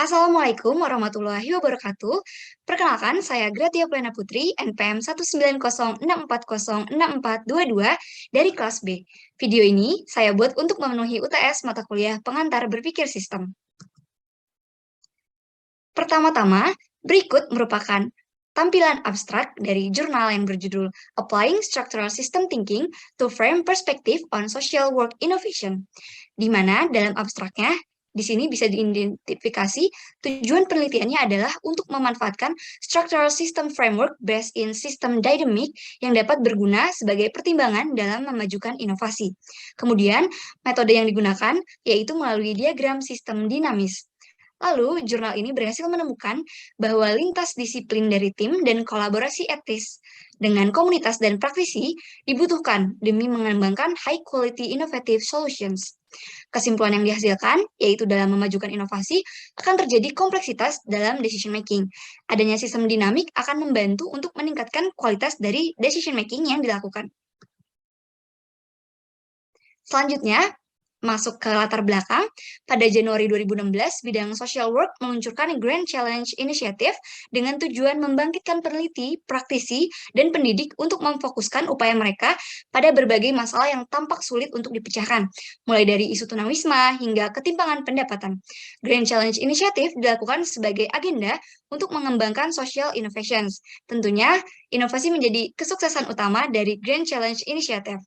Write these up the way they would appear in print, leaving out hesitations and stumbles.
Assalamualaikum warahmatullahi wabarakatuh. Perkenalkan, saya Gratia Plena Putri, NPM 19064064422 dari kelas B. Video ini saya buat untuk memenuhi UTS mata kuliah pengantar berpikir sistem. Pertama-tama, berikut merupakan tampilan abstrak dari jurnal yang berjudul Applying Structural System Thinking to Frame Perspective on Social Work Innovation, di mana dalam abstraknya di sini bisa diidentifikasi tujuan penelitiannya adalah untuk memanfaatkan structural system framework based in system dynamic yang dapat berguna sebagai pertimbangan dalam memajukan inovasi. Kemudian, metode yang digunakan yaitu melalui diagram sistem dinamis. Lalu, jurnal ini berhasil menemukan bahwa lintas disiplin dari tim dan kolaborasi etis dengan komunitas dan praktisi dibutuhkan demi mengembangkan high quality innovative solutions. Kesimpulan yang dihasilkan, yaitu dalam memajukan inovasi, akan terjadi kompleksitas dalam decision making. Adanya sistem dinamik akan membantu untuk meningkatkan kualitas dari decision making yang dilakukan. Selanjutnya, masuk ke latar belakang, pada Januari 2016, bidang social work meluncurkan Grand Challenge Initiative dengan tujuan membangkitkan peneliti, praktisi, dan pendidik untuk memfokuskan upaya mereka pada berbagai masalah yang tampak sulit untuk dipecahkan, mulai dari isu tunawisma hingga ketimpangan pendapatan. Grand Challenge Initiative dilakukan sebagai agenda untuk mengembangkan social innovations. Tentunya, inovasi menjadi kesuksesan utama dari Grand Challenge Initiative.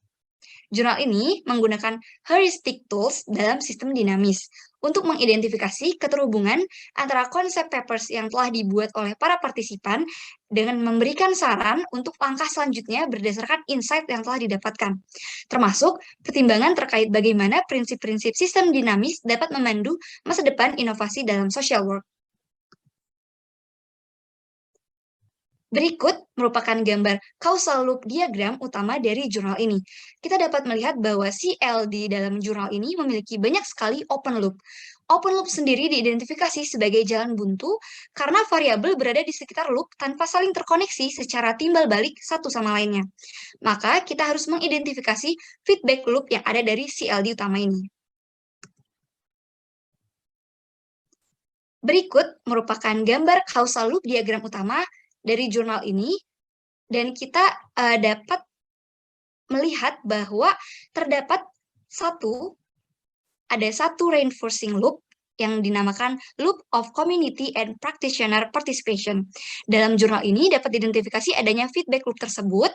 Jurnal ini menggunakan heuristic tools dalam sistem dinamis untuk mengidentifikasi keterhubungan antara konsep papers yang telah dibuat oleh para partisipan dengan memberikan saran untuk langkah selanjutnya berdasarkan insight yang telah didapatkan, termasuk pertimbangan terkait bagaimana prinsip-prinsip sistem dinamis dapat memandu masa depan inovasi dalam social work. Berikut merupakan gambar causal loop diagram utama dari jurnal ini. Kita dapat melihat bahwa CL di dalam jurnal ini memiliki banyak sekali open loop. Open loop sendiri diidentifikasi sebagai jalan buntu karena variabel berada di sekitar loop tanpa saling terkoneksi secara timbal balik satu sama lainnya. Maka kita harus mengidentifikasi feedback loop yang ada dari CLD utama ini. Berikut merupakan gambar causal loop diagram utama dari jurnal ini, dan kita dapat melihat bahwa terdapat ada satu reinforcing loop yang dinamakan Loop of Community and Practitioner Participation. Dalam jurnal ini dapat diidentifikasi adanya feedback loop tersebut,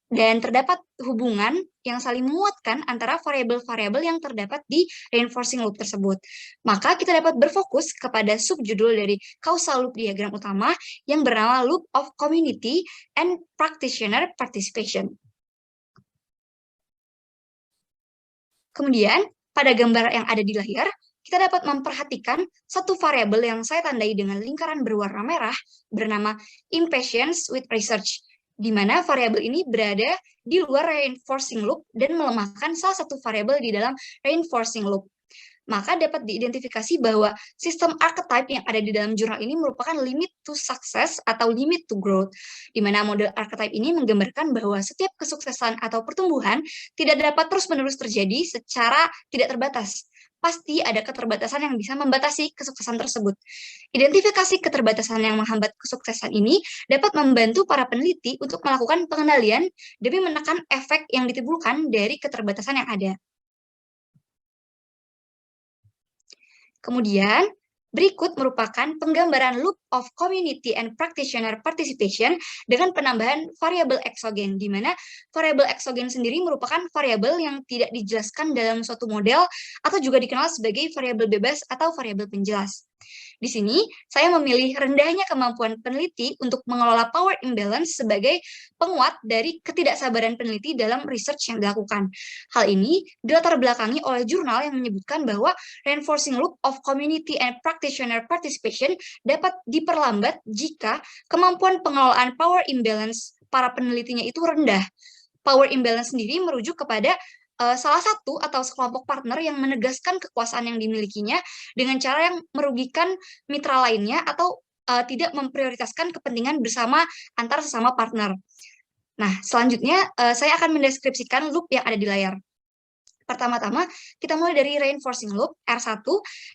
dan terdapat hubungan yang saling menguatkan antara variabel-variabel yang terdapat di reinforcing loop tersebut. Maka kita dapat berfokus kepada subjudul dari causal loop diagram utama yang bernama Loop of Community and Practitioner Participation. Kemudian, pada gambar yang ada di layar, kita dapat memperhatikan satu variabel yang saya tandai dengan lingkaran berwarna merah bernama impatience with research, di mana variabel ini berada di luar reinforcing loop dan melemahkan salah satu variabel di dalam reinforcing loop. Maka dapat diidentifikasi bahwa sistem archetype yang ada di dalam jurnal ini merupakan limit to success atau limit to growth, di mana model archetype ini menggambarkan bahwa setiap kesuksesan atau pertumbuhan tidak dapat terus-menerus terjadi secara tidak terbatas. Pasti ada keterbatasan yang bisa membatasi kesuksesan tersebut. Identifikasi keterbatasan yang menghambat kesuksesan ini dapat membantu para peneliti untuk melakukan pengendalian demi menekan efek yang ditimbulkan dari keterbatasan yang ada. Kemudian, berikut merupakan penggambaran loop of community and practitioner participation dengan penambahan variabel eksogen, di mana variabel eksogen sendiri merupakan variabel yang tidak dijelaskan dalam suatu model atau juga dikenal sebagai variabel bebas atau variabel penjelas. Di sini, saya memilih rendahnya kemampuan peneliti untuk mengelola power imbalance sebagai penguat dari ketidaksabaran peneliti dalam research yang dilakukan. Hal ini dilatar belakangi oleh jurnal yang menyebutkan bahwa reinforcing loop of community and practitioner participation dapat diperlambat jika kemampuan pengelolaan power imbalance para penelitinya itu rendah. Power imbalance sendiri merujuk kepada salah satu atau sekelompok partner yang menegaskan kekuasaan yang dimilikinya dengan cara yang merugikan mitra lainnya atau tidak memprioritaskan kepentingan bersama antar sesama partner. Nah, selanjutnya saya akan mendeskripsikan loop yang ada di layar. Pertama-tama, kita mulai dari reinforcing loop, R1,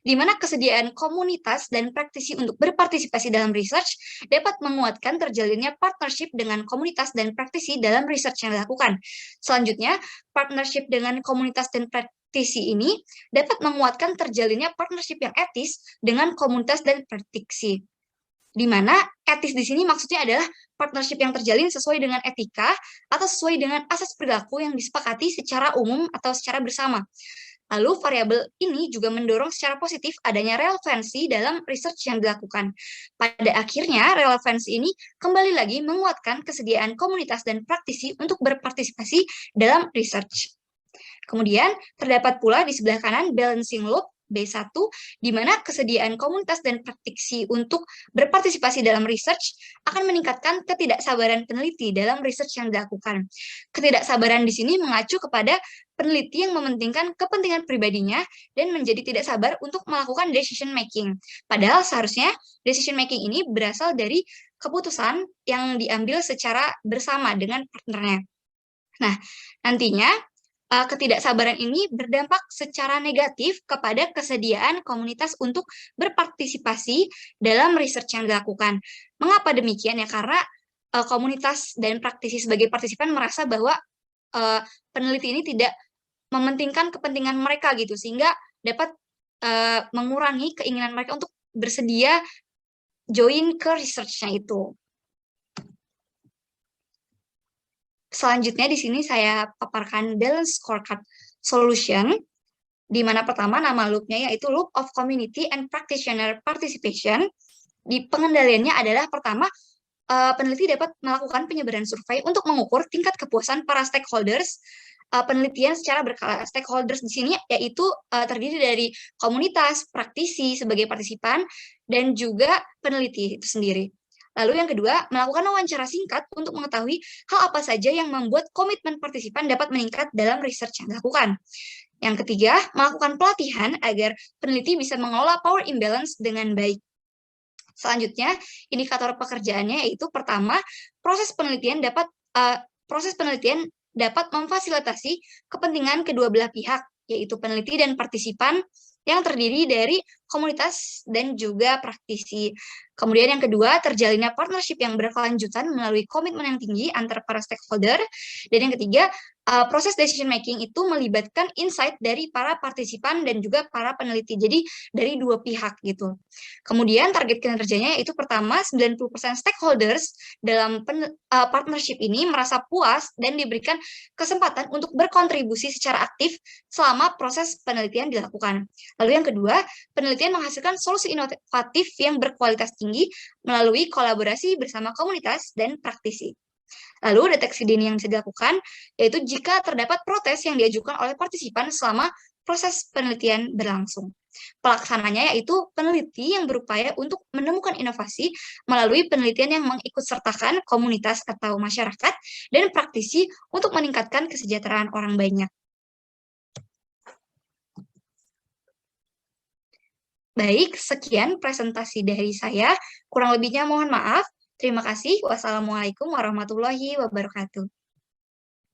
di mana kesediaan komunitas dan praktisi untuk berpartisipasi dalam research dapat menguatkan terjalinnya partnership dengan komunitas dan praktisi dalam research yang dilakukan. Selanjutnya, partnership dengan komunitas dan praktisi ini dapat menguatkan terjalinnya partnership yang etis dengan komunitas dan praktisi. Di mana etis di sini maksudnya adalah partnership yang terjalin sesuai dengan etika atau sesuai dengan asas perilaku yang disepakati secara umum atau secara bersama. Lalu variabel ini juga mendorong secara positif adanya relevansi dalam research yang dilakukan. Pada akhirnya, relevansi ini kembali lagi menguatkan kesediaan komunitas dan praktisi untuk berpartisipasi dalam research. Kemudian, terdapat pula di sebelah kanan balancing loop, B1, di mana kesediaan komunitas dan praktisi untuk berpartisipasi dalam research akan meningkatkan ketidaksabaran peneliti dalam research yang dilakukan. Ketidaksabaran di sini mengacu kepada peneliti yang mementingkan kepentingan pribadinya dan menjadi tidak sabar untuk melakukan decision making. Padahal seharusnya decision making ini berasal dari keputusan yang diambil secara bersama dengan partnernya. Nah, nantinya ketidaksabaran ini berdampak secara negatif kepada kesediaan komunitas untuk berpartisipasi dalam research yang dilakukan. Mengapa demikian? Ya karena komunitas dan praktisi sebagai partisipan merasa bahwa peneliti ini tidak mementingkan kepentingan mereka gitu, sehingga dapat mengurangi keinginan mereka untuk bersedia join ke research-nya itu. Selanjutnya di sini saya paparkan balance scorecard solution, di mana pertama nama loop-nya yaitu loop of community and practitioner participation. Di pengendaliannya adalah pertama, peneliti dapat melakukan penyebaran survei untuk mengukur tingkat kepuasan para stakeholders. Penelitian secara berkala. Stakeholders di sini yaitu terdiri dari komunitas, praktisi sebagai partisipan, dan juga peneliti itu sendiri. Lalu yang kedua, melakukan wawancara singkat untuk mengetahui hal apa saja yang membuat komitmen partisipan dapat meningkat dalam research yang dilakukan. Yang ketiga, melakukan pelatihan agar peneliti bisa mengelola power imbalance dengan baik. Selanjutnya, indikator pekerjaannya yaitu pertama, proses penelitian dapat memfasilitasi kepentingan kedua belah pihak, yaitu peneliti dan partisipan yang terdiri dari komunitas dan juga praktisi. Kemudian yang kedua, terjalinnya partnership yang berkelanjutan melalui komitmen yang tinggi antar para stakeholder. Dan yang ketiga, proses decision making itu melibatkan insight dari para partisipan dan juga para peneliti. Jadi dari dua pihak gitu. Kemudian target kinerjanya yaitu pertama, 90% stakeholders dalam partnership ini merasa puas dan diberikan kesempatan untuk berkontribusi secara aktif selama proses penelitian dilakukan. Lalu yang kedua, penelitian menghasilkan solusi inovatif yang berkualitas tinggi melalui kolaborasi bersama komunitas dan praktisi. Lalu deteksi dini yang bisa dilakukan, yaitu jika terdapat protes yang diajukan oleh partisipan selama proses penelitian berlangsung. Pelaksananya yaitu peneliti yang berupaya untuk menemukan inovasi melalui penelitian yang mengikutsertakan komunitas atau masyarakat dan praktisi untuk meningkatkan kesejahteraan orang banyak. Baik, sekian presentasi dari saya. Kurang lebihnya mohon maaf. Terima kasih. Wassalamualaikum warahmatullahi wabarakatuh.